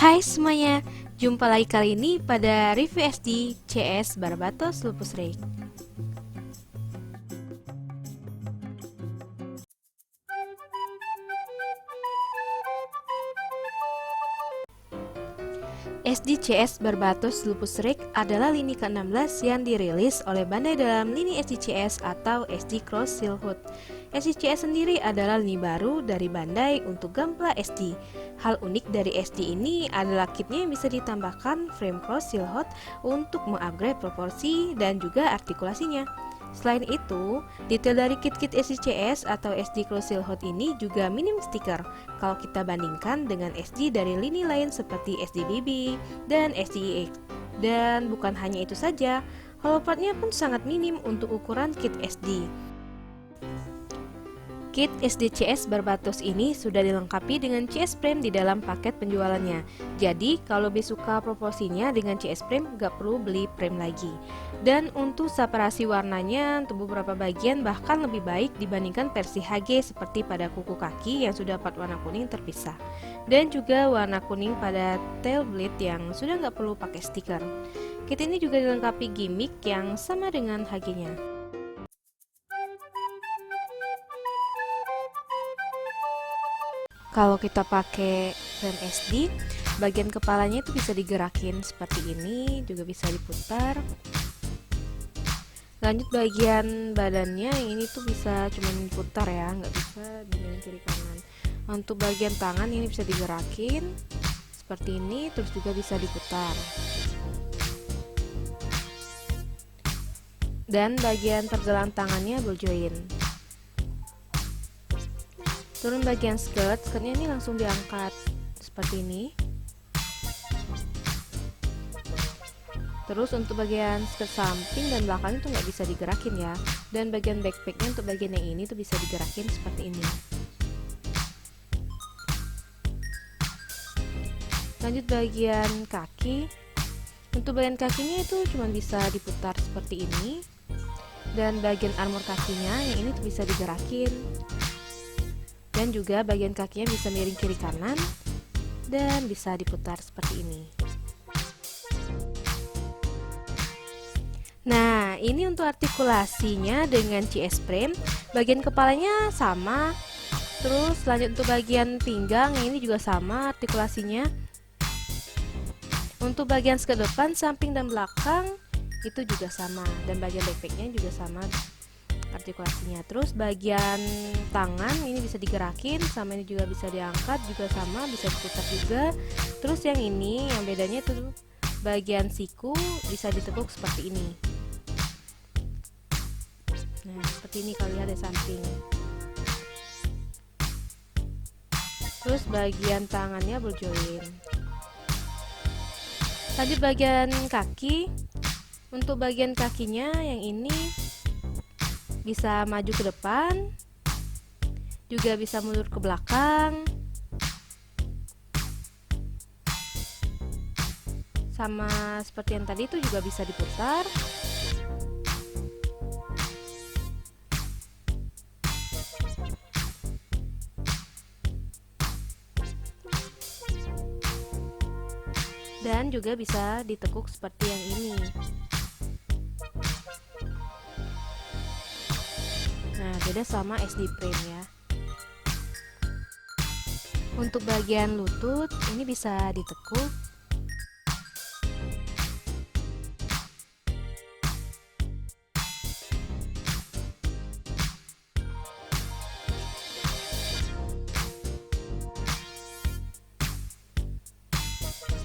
Hai semuanya, jumpa lagi kali ini pada review SD CS Barbatos Lupus Ray. SDCS Barbatos Lupus Rig adalah lini ke-16 yang dirilis oleh Bandai dalam lini SDCS atau SD Cross Seal Hood. SDCS sendiri adalah lini baru dari Bandai untuk Gunpla SD. Hal unik dari SD ini adalah kitnya yang bisa ditambahkan frame Cross Seal Hood untuk mengupgrade proporsi dan juga artikulasinya. Selain itu, detail dari kit-kit SDCS atau SD Cross Seal Hood ini juga minim stiker kalau kita bandingkan dengan SD dari lini lain seperti SD BB dan SDEX. Dan bukan hanya itu saja, hollow partnya pun sangat minim untuk ukuran kit SD. Kit SDCS Barbatos ini sudah dilengkapi dengan CS frame di dalam paket penjualannya. Jadi kalau lebih suka proporsinya dengan CS frame, gak perlu beli frame lagi. Dan untuk separasi warnanya untuk beberapa bagian bahkan lebih baik dibandingkan versi HG seperti pada kuku kaki yang sudah dapat warna kuning terpisah. Dan juga warna kuning pada tail blade yang sudah gak perlu pakai stiker. Kit ini juga dilengkapi gimmick yang sama dengan HG-nya. Kalau kita pakai frame SD, bagian kepalanya itu bisa digerakin seperti ini, juga bisa diputar. Lanjut bagian badannya, yang ini tuh bisa cuma diputar ya, nggak bisa di kiri kanan. Untuk bagian tangan ini bisa digerakin seperti ini, terus juga bisa diputar. Dan bagian pergelangan tangannya ball joint. Turun bagian skirtnya ini langsung diangkat seperti ini. Terus untuk bagian skirt samping dan belakang itu nggak bisa digerakin ya. Dan bagian backpacknya untuk bagian yang ini tuh bisa digerakin seperti ini. Lanjut bagian kaki. Untuk bagian kakinya itu cuma bisa diputar seperti ini. Dan bagian armor kakinya yang ini tuh bisa digerakin. Dan juga bagian kakinya bisa miring kiri kanan dan bisa diputar seperti ini. Nah, ini untuk artikulasinya dengan CS frame. Bagian kepalanya sama. Terus lanjut untuk bagian pinggang, yang ini juga sama artikulasinya. Untuk bagian skirt depan, samping dan belakang itu juga sama, dan bagian backpacknya juga sama artikulasinya. Terus bagian tangan ini bisa digerakin, sama ini juga bisa diangkat, juga sama bisa diputar juga. Terus yang ini yang bedanya itu bagian siku bisa ditekuk seperti ini. Nah, seperti ini kalau lihat dari samping. Terus bagian tangannya ball joint. Lanjut bagian kaki. Untuk bagian kakinya yang ini bisa maju ke depan, juga bisa mundur ke belakang, sama seperti yang tadi itu juga bisa diputar. Dan juga bisa ditekuk seperti yang ini. Nah, beda sama SD frame ya. Untuk bagian lutut ini bisa ditekuk.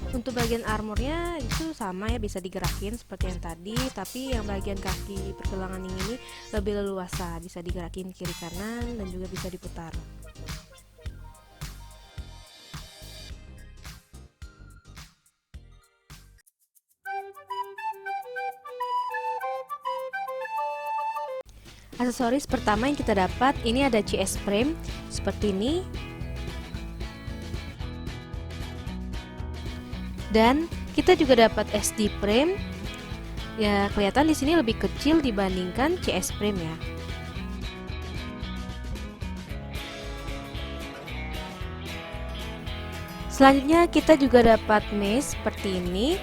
Untuk bagian armornya itu sama ya, bisa digerakin seperti yang tadi, tapi yang bagian kaki pergelangan ini lebih leluasa, bisa digerakin kiri kanan dan juga bisa diputar. Aksesoris pertama yang kita dapat ini ada CS frame seperti ini. Dan kita juga dapat SD frame. Ya, kelihatan di sini lebih kecil dibandingkan CS frame ya. Selanjutnya kita juga dapat mesh seperti ini.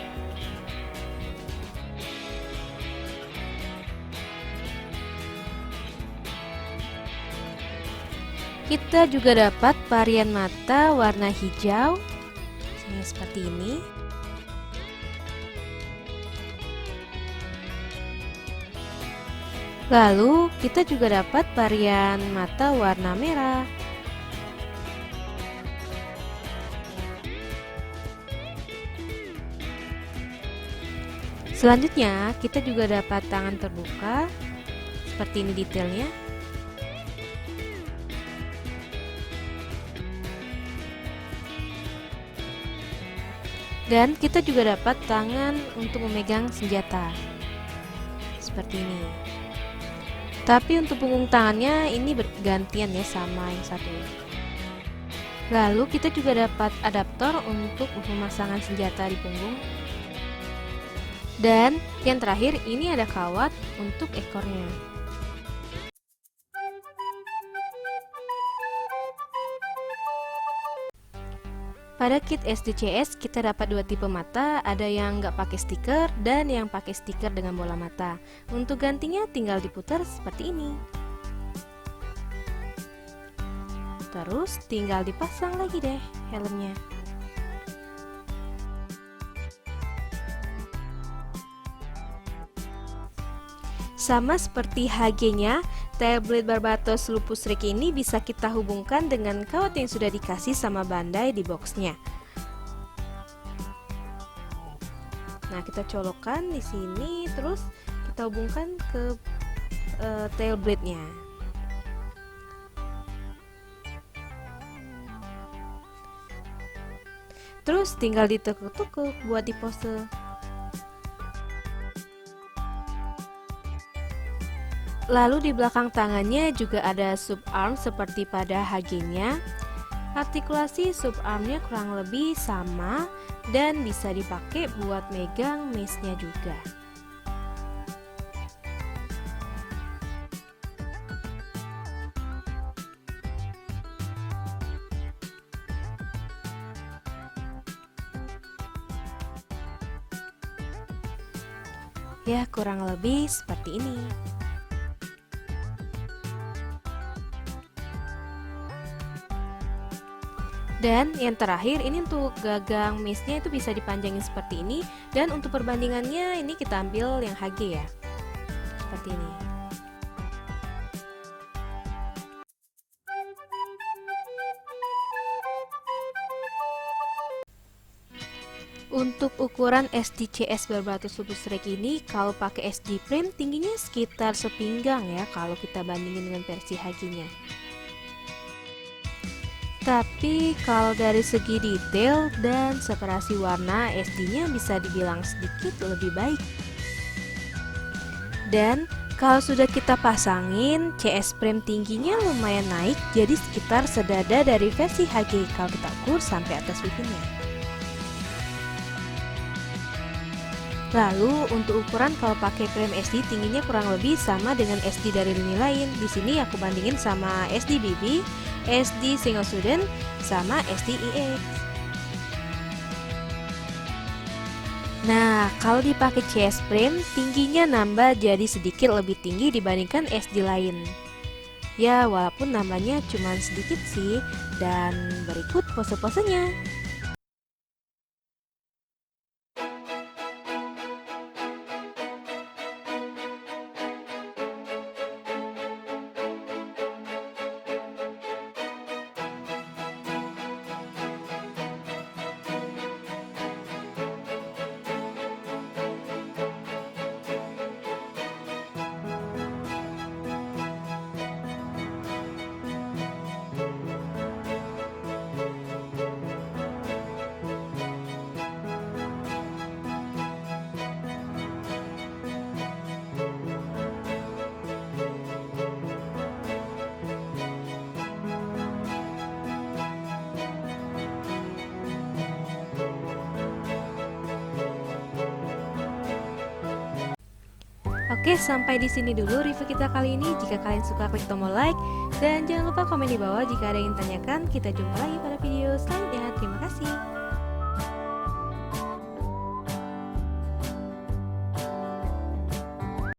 Kita juga dapat varian mata warna hijau seperti ini. Lalu kita juga dapat varian mata warna merah. Selanjutnya kita juga dapat tangan terbuka seperti ini detailnya. Dan kita juga dapat tangan untuk memegang senjata seperti ini. Tapi untuk punggung tangannya ini bergantian ya sama yang satu. Lalu kita juga dapat adaptor untuk pemasangan senjata di punggung. Dan yang terakhir ini ada kawat untuk ekornya. Pada kit SDCS kita dapat dua tipe mata, ada yang nggak pakai stiker dan yang pakai stiker dengan bola mata. Untuk gantinya tinggal diputar seperti ini. Terus tinggal dipasang lagi deh helmnya. Sama seperti HG-nya, Tailblade Barbatos Lupus Rig ini bisa kita hubungkan dengan kawat yang sudah dikasih sama Bandai di boxnya. Nah, kita colokkan di sini, terus kita hubungkan ke tailblade-nya. Terus tinggal ditekuk-tekuk buat dipose. Lalu di belakang tangannya juga ada subarm seperti pada HG-nya. Artikulasi subarmnya kurang lebih sama dan bisa dipakai buat megang mesh-nya juga. Ya, kurang lebih seperti ini. Dan yang terakhir ini untuk gagang mesh-nya itu bisa dipanjangin seperti ini. Dan untuk perbandingannya ini kita ambil yang HG ya, seperti ini. Untuk ukuran SDCS Barbatos Lupus Rig ini, kalau pakai SD frame tingginya sekitar sepinggang ya kalau kita bandingin dengan versi HG-nya. Tapi kalau dari segi detail dan separasi warna, SD-nya bisa dibilang sedikit lebih baik. Dan kalau sudah kita pasangin, CS frame tingginya lumayan naik, jadi sekitar sedada dari versi HG kalau kita ukur sampai atas pipinya. Lalu untuk ukuran kalau pakai frame SD tingginya kurang lebih sama dengan SD dari lini lain. Di sini aku bandingin sama SD BB, SD single student, sama SD EX. Nah, kalau dipakai CS frame tingginya nambah jadi sedikit lebih tinggi dibandingkan SD lain. Ya, walaupun nambahnya cuma sedikit sih. Dan berikut pose-posenya. Oke, sampai di sini dulu review kita kali ini. Jika kalian suka, klik tombol like dan jangan lupa komen di bawah jika ada yang tanyakan. Kita jumpa lagi pada video